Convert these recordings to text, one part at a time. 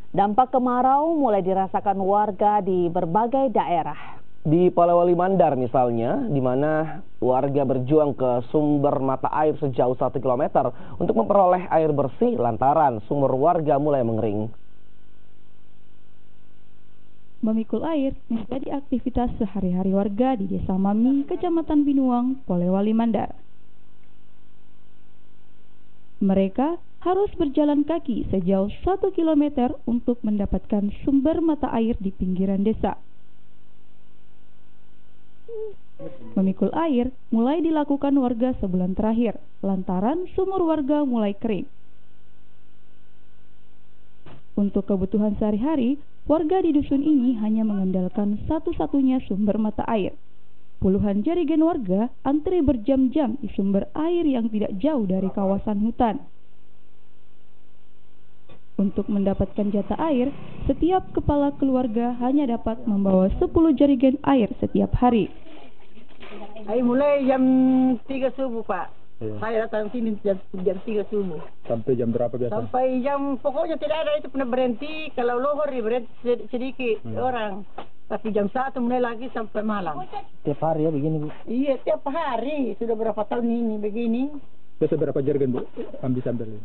Dampak kemarau mulai dirasakan warga di berbagai daerah. Di Polewali Mandar misalnya, di mana warga berjuang ke sumber mata air sejauh 1 km untuk memperoleh air bersih lantaran sumur warga mulai mengering. Memikul air menjadi aktivitas sehari-hari warga di Desa Mami, Kecamatan Binuang, Polewali Mandar. Mereka harus berjalan kaki sejauh 1 km untuk mendapatkan sumber mata air di pinggiran desa. Memikul air mulai dilakukan warga sebulan terakhir, lantaran sumur warga mulai kering. Untuk kebutuhan sehari-hari, warga di dusun ini hanya mengandalkan satu-satunya sumber mata air. Puluhan jerigen warga antri berjam-jam di sumber air yang tidak jauh dari kawasan hutan. Untuk mendapatkan jatah air, setiap kepala keluarga hanya dapat membawa 10 jerigen air setiap hari. Air mulai jam 3 subuh, Pak. Ya. Saya datang sini jam 3 subuh. Sampai jam berapa biasa? Sampai jam, pokoknya tidak ada itu pernah berhenti. Kalau lohor berhenti sedikit orang. Tapi jam 1 mulai lagi sampai malam. Tiap hari ya begini, Bu? Iya, tiap hari. Sudah berapa tahun ini begini. Biasa berapa jerigen, Bu? Ambil.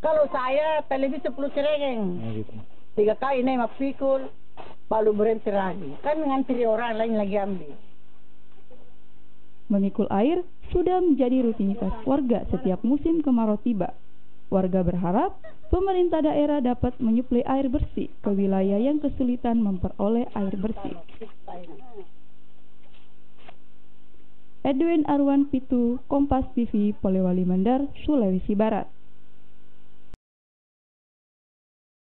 Kalau saya lebih 10 jerigen. Gitu. 3 kali naik pikul, baru berhenti lagi. Kan ngantri orang lain lagi ambil. Memikul air sudah menjadi rutinitas warga setiap musim kemarau tiba. Warga berharap pemerintah daerah dapat menyuplai air bersih ke wilayah yang kesulitan memperoleh air bersih. Edwin Arwan Pitu, Kompas TV, Polewali Mandar, Sulawesi Barat.